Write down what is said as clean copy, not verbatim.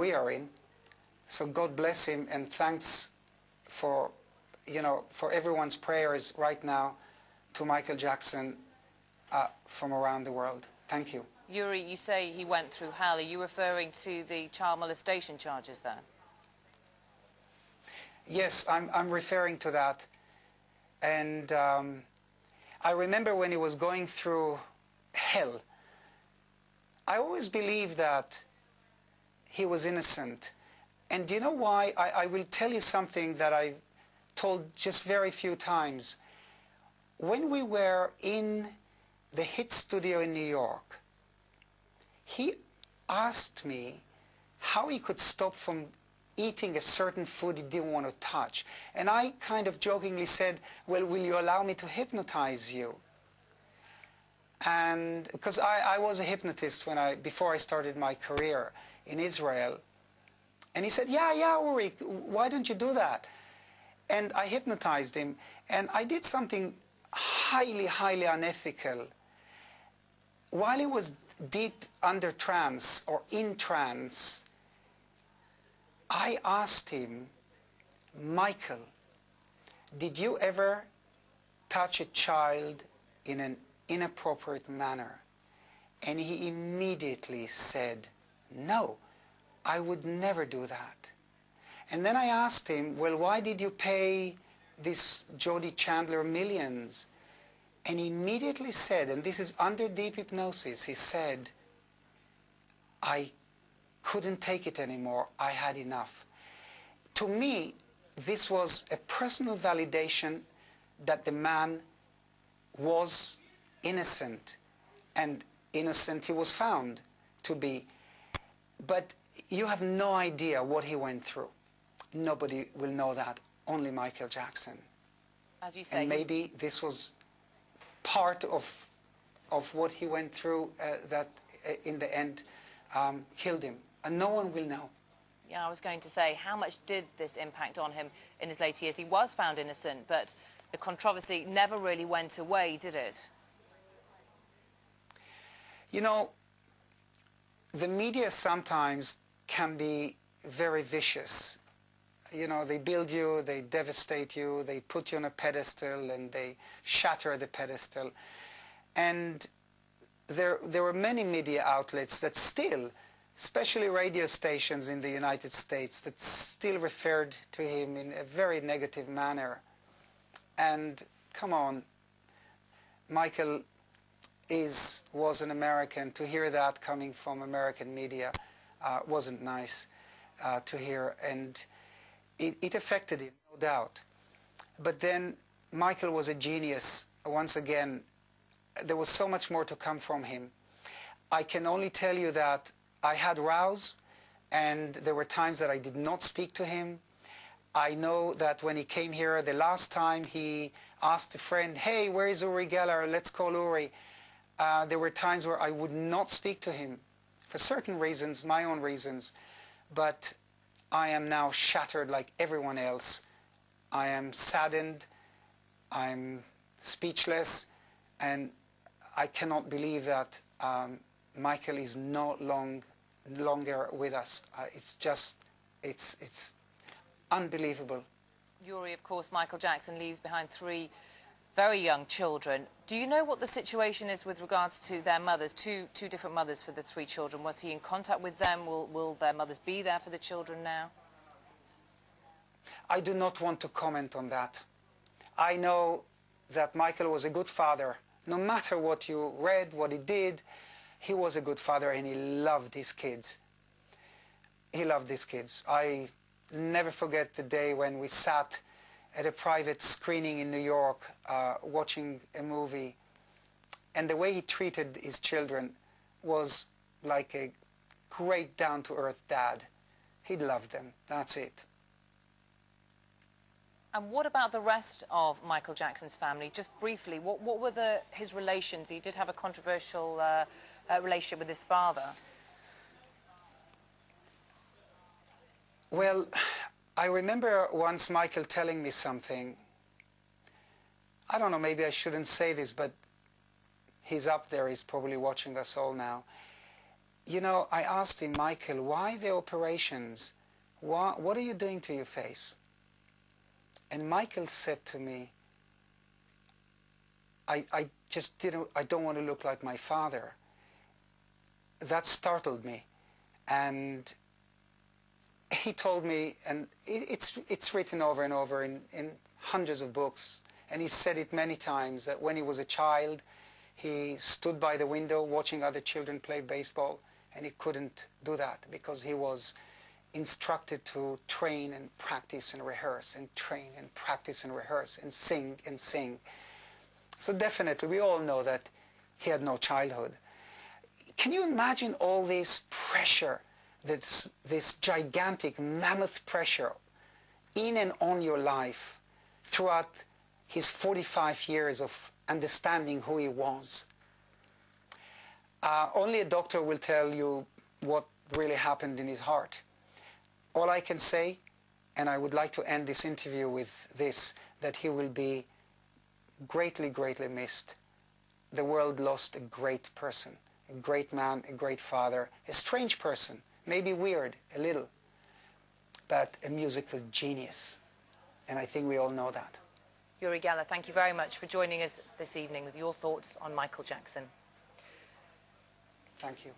we are in. So God bless him, and thanks for, for everyone's prayers right now to Michael Jackson from around the world. Thank you. Uri, you say he went through hell. Are you referring to the child molestation charges there? Yes, I'm referring to that. And I remember when he was going through hell, I always believed that he was innocent. And do you know why? I will tell you something that I've told just very few times. When we were in the hit studio in New York, he asked me how he could stop from eating a certain food he didn't want to touch. And I kind of jokingly said, well, will you allow me to hypnotize you? And because I was a hypnotist before I started my career in Israel. And he said, yeah, Uri, why don't you do that? And I hypnotized him. And I did something highly, highly unethical. While he was deep under trance or in trance, I asked him, Michael, did you ever touch a child in an inappropriate manner? And he immediately said, no, I would never do that. And then I asked him, well, why did you pay this Jody Chandler millions? And he immediately said, and this is under deep hypnosis, he said, I couldn't take it anymore. I had enough. To me, this was a personal validation that the man was innocent, and innocent he was found to be. But you have no idea what he went through. Nobody will know that, only Michael Jackson. As you say, and maybe this was part of what he went through that in the end killed him. And no one will know. Yeah, I was going to say, how much did this impact on him in his later years? He was found innocent, but the controversy never really went away, did it? You know, the media sometimes can be very vicious. You know, they build you, they devastate you, they put you on a pedestal, and they shatter the pedestal. And there were many media outlets that still, especially radio stations in the United States, that still referred to him in a very negative manner. And come on, Michael was an American. To hear that coming from American media wasn't nice to hear, and it affected him, no doubt. But then Michael was a genius. Once again, there was so much more to come from him. I can only tell you that I had rows, and there were times that I did not speak to him. I know that when he came here the last time, he asked a friend, hey, where is Uri Geller? Let's call Uri. There were times where I would not speak to him for certain reasons, my own reasons. But I am now shattered like everyone else. I am saddened. I'm speechless. And I cannot believe that Michael is no longer with us. It's unbelievable. Uri, of course, Michael Jackson leaves behind 3 very young children. Do you know what the situation is with regards to their mothers, two different mothers for the 3 children? Was he in contact with them? Will their mothers be there for the children now? I do not want to comment on that. I know that Michael was a good father. No matter what you read, what he did, he was a good father, and he loved his kids. He loved his kids. I never forget the day when we sat at a private screening in New York watching a movie, and the way he treated his children was like a great down-to-earth dad. He loved them. That's it. And what about the rest of Michael Jackson's family? Just briefly, what were his relations? He did have a controversial relationship with his father. Well, I remember once Michael telling me something. I don't know, maybe I shouldn't say this, but he's up there, he's probably watching us all now. you know, I asked him, Michael, why the operations? What are you doing to your face? And Michael said to me, I don't want to look like my father. That startled me. And he told me, and it's written over and over in hundreds of books, and he said it many times, that when he was a child, he stood by the window watching other children play baseball, and he couldn't do that because he was instructed to train and practice and rehearse and train and practice and rehearse and sing and sing. So definitely, we all know that he had no childhood. Can you imagine all this pressure, this gigantic mammoth pressure in and on your life throughout his 45 years of understanding who he was? Only a doctor will tell you what really happened in his heart. All I can say, and I would like to end this interview with this, that he will be greatly, greatly missed. The world lost a great person, a great man, a great father, a strange person, maybe weird, a little, but a musical genius. And I think we all know that. Uri Geller, thank you very much for joining us this evening with your thoughts on Michael Jackson. Thank you.